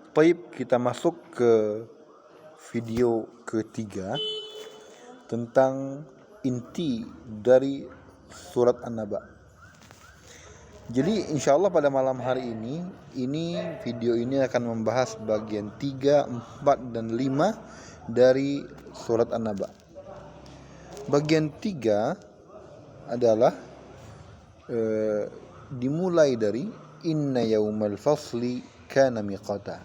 Baik, kita masuk ke video ketiga tentang inti dari surat An-Naba. Jadi insya Allah pada malam hari ini video ini akan membahas bagian 3, 4, dan 5 dari surat An-Naba. Bagian 3 adalah dimulai dari inna yaumal fasli kana miqata.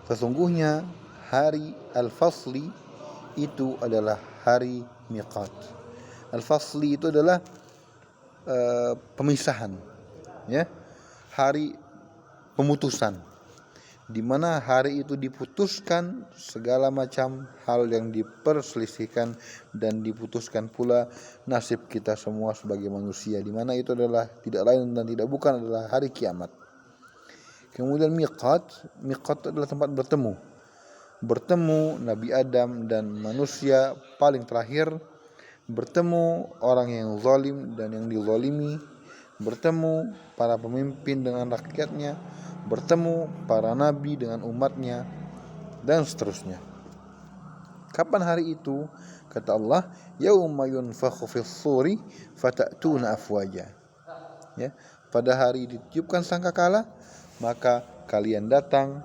Sesungguhnya hari al-fasli itu adalah hari miqat. Al-fasli itu adalah pemisahan, ya, hari pemutusan, di mana hari itu diputuskan segala macam hal yang diperselisihkan dan diputuskan pula nasib kita semua sebagai manusia, di mana itu adalah tidak lain dan tidak bukan adalah hari kiamat. Kemudian miqat adalah tempat bertemu Nabi Adam dan manusia paling terakhir, bertemu orang yang zalim dan yang dizalimi, bertemu para pemimpin dengan rakyatnya, bertemu para nabi dengan umatnya, dan seterusnya. Kapan hari itu? Kata Allah, yauma yunfakhu fis-suri fatatuna afwaja. Ya, pada hari ditiupkan sangkakala, maka kalian datang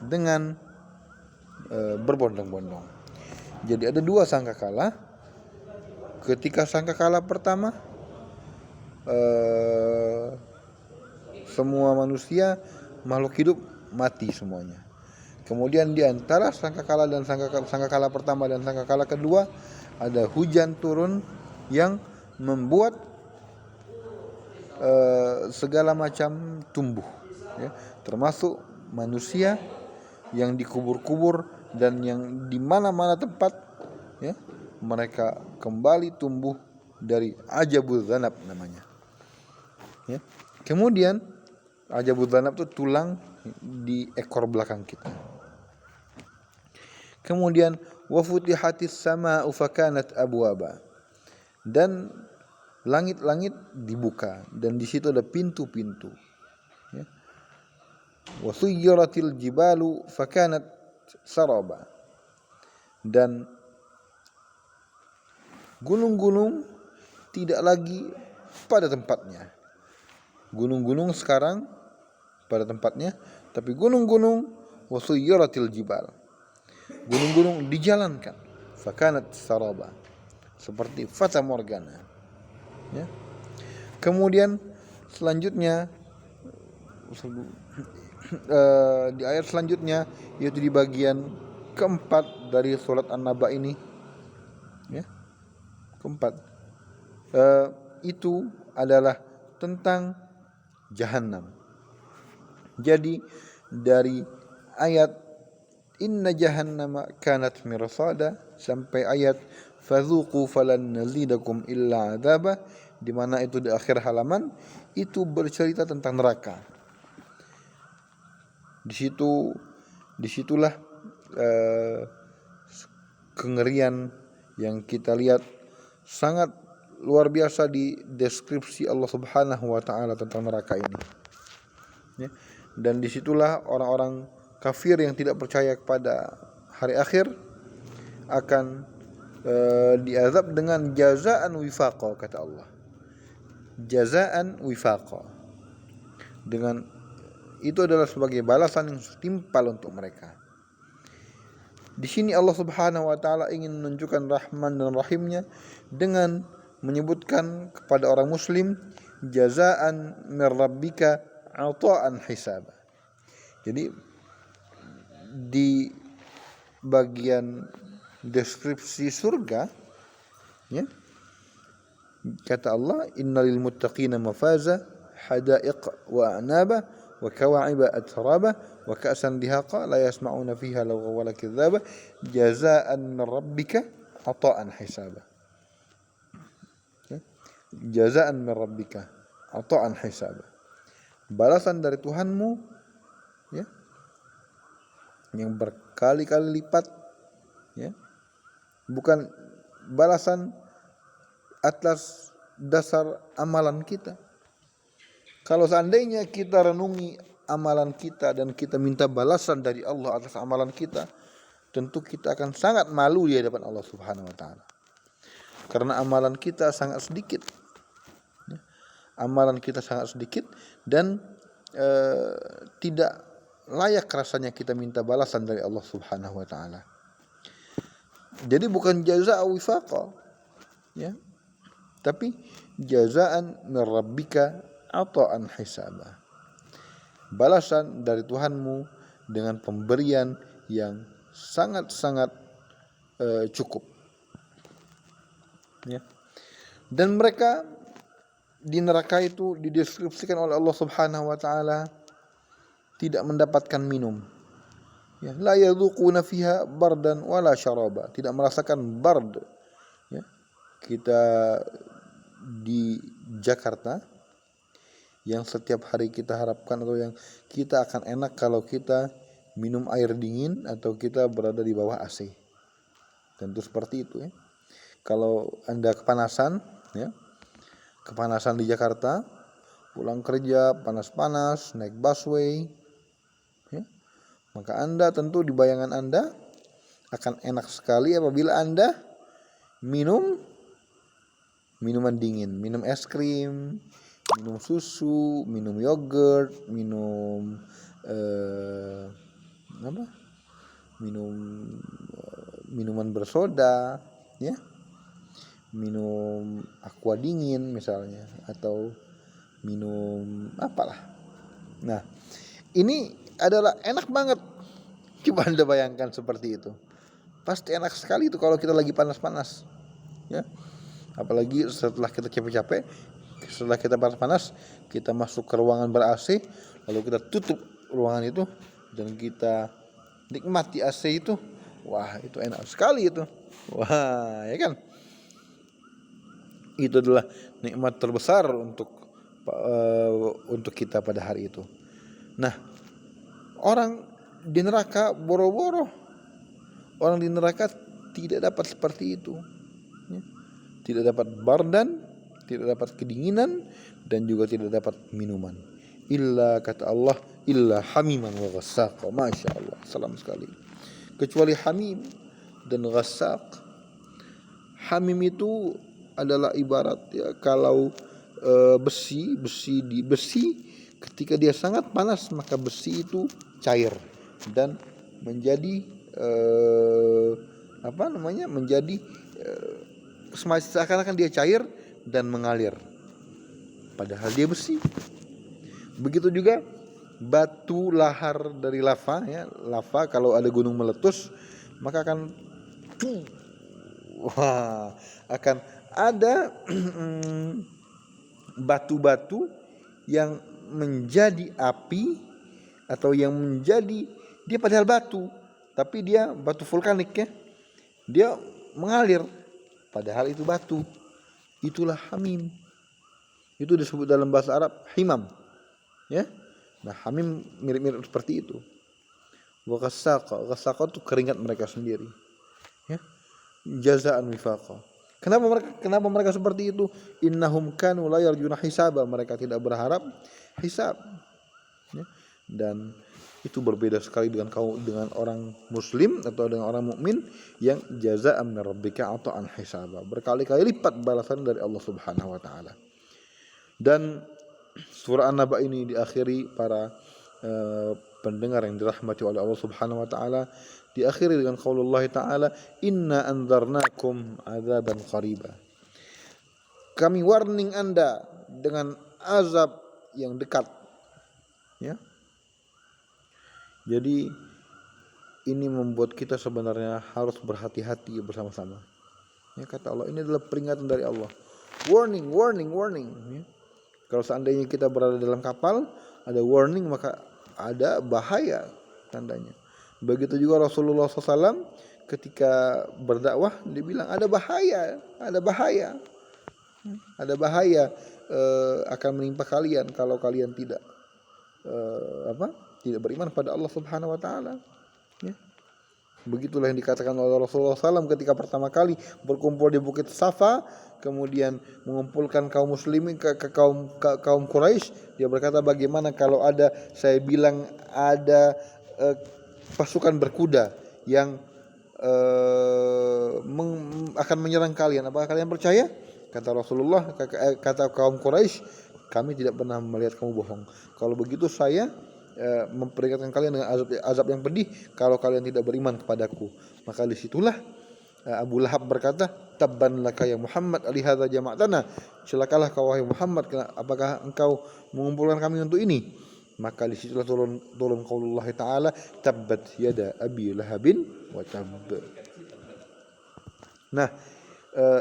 dengan berbondong-bondong. Jadi ada dua sangkakala. Ketika sangkakala pertama, semua manusia, makhluk hidup mati semuanya. Kemudian di antara sangkakala sangkakala pertama dan sangkakala kedua ada hujan turun yang membuat segala macam tumbuh, ya, termasuk manusia yang dikubur-kubur dan yang di mana-mana tempat, ya, mereka kembali tumbuh dari ajabul zanab namanya, ya. Kemudian ajabul zanab itu tulang di ekor belakang kita. Kemudian wa futihatis samaa'u fakanat abwaba, dan langit-langit dibuka dan di situ ada pintu-pintu, ya. Wa suyyiratil jibalu fakanat saraba, dan gunung-gunung tidak lagi pada tempatnya. Gunung-gunung sekarang pada tempatnya, tapi gunung-gunung wa suyyiratil jibal, gunung-gunung dijalankan, fakanat saraba, seperti fata morgana, ya. Kemudian selanjutnya di ayat selanjutnya, yaitu di bagian keempat dari surat An-Naba ini, ya, keempat, itu adalah tentang Jahannam. Jadi dari ayat inna jahannama kanat mirsada sampai ayat fadzuqu falan nazidakum illa adzaba, di mana itu di akhir halaman itu bercerita tentang neraka. Disitulah kengerian yang kita lihat sangat luar biasa di deskripsi Allah Subhanahu wa taala tentang neraka ini, ya. Dan disitulah orang-orang kafir yang tidak percaya kepada hari akhir akan diazab dengan jazaan wifaqa, kata Allah. Jazaan wifaqa, dengan itu adalah sebagai balasan yang setimpal untuk mereka. Di sini Allah Subhanahu wa taala ingin menunjukkan Rahman dan Rahimnya dengan menyebutkan kepada orang muslim jazaan min rabbika ata'an hisaba. Jadi di bagian deskripsi surga, ya, kata Allah innalil muttaqina mafaza hadaiq wa a'naba wa kawa'iba atraba wa ka'san dihaqa la yasma'una fiha lagwa wala kadzaba jazaan min rabbika ata'an hisaba. Jazaan min rabbika ata'an hisaba, balasan dari Tuhanmu, ya, yang berkali-kali lipat, ya, bukan balasan atas dasar amalan kita. Kalau seandainya kita renungi amalan kita dan kita minta balasan dari Allah atas amalan kita, tentu kita akan sangat malu di hadapan Allah Subhanahu wa taala. Karena amalan kita sangat sedikit. Amalan kita sangat sedikit dan tidak layak rasanya kita minta balasan dari Allah Subhanahu wa taala. Jadi bukan jazaa wifaqa, ya. Tapi jazaan min rabbika ata'an hisaba. Balasan dari Tuhanmu dengan pemberian yang sangat-sangat cukup. Ya. Dan mereka di neraka itu dideskripsikan oleh Allah Subhanahu wa taala tidak mendapatkan minum. Ya, la yadhuquna fiha bardan wala syaraba, tidak merasakan bard. Ya. Kita di Jakarta yang setiap hari kita harapkan atau yang kita akan enak kalau kita minum air dingin atau kita berada di bawah AC. Tentu seperti itu ya. Kalau Anda kepanasan ya, kepanasan di Jakarta, pulang kerja panas-panas, naik busway, ya, maka Anda tentu di bayangan Anda akan enak sekali apabila Anda minum minuman dingin, minum es krim, minum susu, minum yogurt, minum minuman bersoda, ya, minum aqua dingin misalnya, atau minum apalah. Nah, ini adalah enak banget. Coba Anda bayangkan seperti itu. Pasti enak sekali itu kalau kita lagi panas-panas, ya. Apalagi setelah kita capek-capek, setelah kita panas-panas, kita masuk ke ruangan ber-AC, lalu kita tutup ruangan itu dan kita nikmati AC itu. Wah, itu enak sekali itu. Wah, ya kan? Itu adalah nikmat terbesar untuk kita pada hari itu. Nah, orang di neraka boro-boro. Orang di neraka tidak dapat seperti itu. Ya. Tidak dapat bardan, tidak dapat kedinginan, dan juga tidak dapat minuman. Illa, kata Allah, illa hamiman wa ghassaqa. Masya Allah, salam sekali. Kecuali hamim dan ghassaq. Hamim itu adalah ibarat ya, kalau besi ketika dia sangat panas maka besi itu cair dan menjadi menjadi seakan-akan dia cair dan mengalir, padahal dia besi. Begitu juga batu lahar dari lava, ya, lava kalau ada gunung meletus maka akan ada batu-batu yang menjadi api atau yang menjadi, dia padahal batu tapi dia batu vulkanik, ya, dia mengalir padahal itu batu. Itulah hamim. Itu disebut dalam bahasa Arab himam, ya. Nah, hamim mirip-mirip seperti itu. Wa ghassaqa itu keringat mereka sendiri, ya. Jazaan wifaqa. Kenapa mereka seperti itu? Innahum kanu la yarjuna hisaba, mereka tidak berharap hisab, ya. Dan itu berbeda sekali dengan orang muslim atau dengan orang mukmin yang jazaa'an min rabbika ata'an hisaba, berkali-kali lipat balasan dari Allah Subhanahu wa taala. Dan surah An-Naba ini diakhiri para pendengar yang dirahmati oleh Allah Subhanahu wa taala, diakhiri dengan qaulullah taala, inna anzarnakum adzaban qariba. Kami warning Anda dengan azab yang dekat, ya. Jadi ini membuat kita sebenarnya harus berhati-hati bersama-sama. Ya, kata Allah, ini adalah peringatan dari Allah. Warning. Ya. Kalau seandainya kita berada dalam kapal, ada warning, maka ada bahaya tandanya. Begitu juga Rasulullah SAW ketika berdakwah, dia bilang ada bahaya akan menimpa kalian kalau kalian tidak tidak beriman pada Allah Subhanahu wa taala, ya. Begitulah yang dikatakan oleh Rasulullah SAW ketika pertama kali berkumpul di Bukit Safa, kemudian mengumpulkan kaum muslimin ke kaum Quraisy. Dia berkata, bagaimana kalau saya bilang ada pasukan berkuda yang akan menyerang kalian, apakah kalian percaya? Kata Rasulullah, kata kaum Quraisy, kami tidak pernah melihat kamu bohong. Kalau begitu saya memperingatkan kalian dengan azab yang pedih kalau kalian tidak beriman kepadaku. Maka disitulah Abu Lahab berkata, tabban laka ya Muhammad alihadza jama'tana, celakalah kau wahai Muhammad, apakah engkau mengumpulkan kami untuk ini? Maka disitulah turun qaulullah ta'ala, tabbat yada abi lahabin wa tabb. Nah,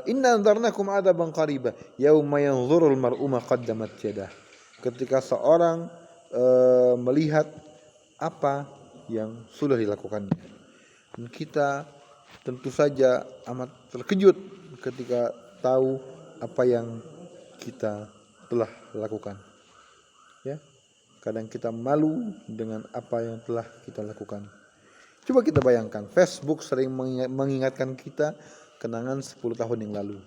inna anzarnakum adzaban qariba yauma yanzurul mar'u ma qaddamat yadah. Ketika seorang melihat apa yang sudah dilakukannya, dan kita tentu saja amat terkejut ketika tahu apa yang kita telah lakukan. Ya, kadang kita malu dengan apa yang telah kita lakukan. Coba kita bayangkan, Facebook sering mengingatkan kita kenangan 10 tahun yang lalu.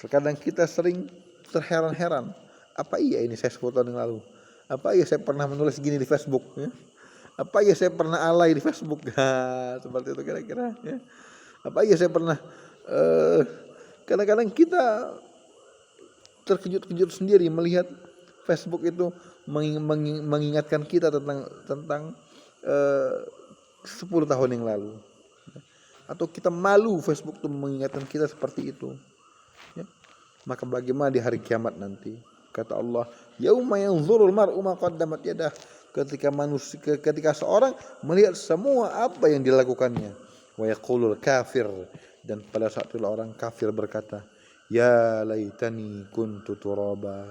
Terkadang kita sering terheran-heran, apa iya ini saya 10 tahun yang lalu? Apa iya saya pernah menulis gini di Facebook? Ya? Apa iya saya pernah alay di Facebook? Seperti itu kira-kira. Ya? Apa iya saya pernah? Kadang-kadang kita terkejut-kejut sendiri melihat Facebook itu mengingatkan kita tentang 10 tahun yang lalu. Atau kita malu Facebook itu mengingatkan kita seperti itu. Ya? Maka bagaimana di hari kiamat nanti? Kata Allah, yauma yanzurul mar'u ma qaddamat yadah, ketika seorang melihat semua apa yang dilakukannya. Wa yaqulul kafir, dan pada saat itu orang kafir berkata, ya laitani kuntu turaba,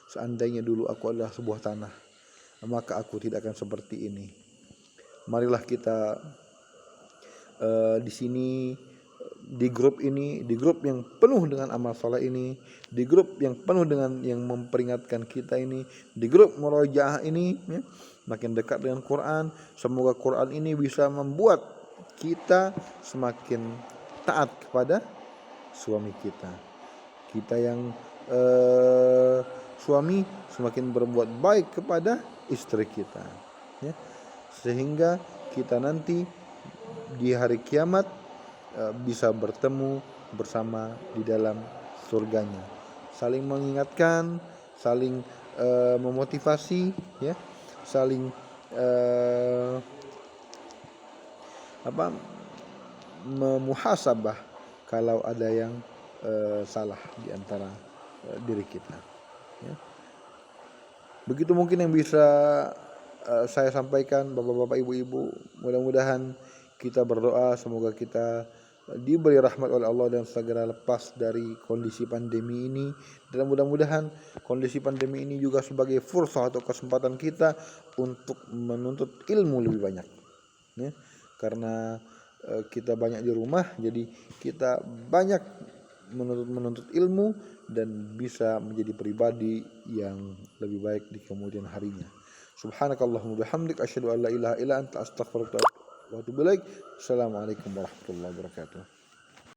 seandainya dulu aku adalah sebuah tanah, maka aku tidak akan seperti ini. Marilah kita di sini, di grup ini, di grup yang penuh dengan amal soleh ini, di grup yang penuh dengan yang memperingatkan kita ini, di grup murojaah ini, ya, makin dekat dengan Quran. Semoga Quran ini bisa membuat kita semakin taat kepada suami kita. Kita yang suami semakin berbuat baik kepada istri kita, ya, sehingga kita nanti di hari kiamat bisa bertemu bersama di dalam surganya, saling mengingatkan, saling memotivasi, ya, saling memuhasabah kalau ada yang salah di antara diri kita. Ya. Begitu mungkin yang bisa saya sampaikan, bapak-bapak, ibu-ibu. Mudah-mudahan kita berdoa semoga kita diberi rahmat oleh Allah dan segera lepas dari kondisi pandemi ini. Dan mudah-mudahan kondisi pandemi ini juga sebagai fursah atau kesempatan kita untuk menuntut ilmu lebih banyak, ya. Karena kita banyak di rumah, jadi kita banyak menuntut ilmu dan bisa menjadi pribadi yang lebih baik di kemudian harinya. Subhanakallahumma bihamdik, asyhadu an la ilaha illa anta, astaghfiruka wa atubu ilaik. Assalamualaikum warahmatullahi wabarakatuh.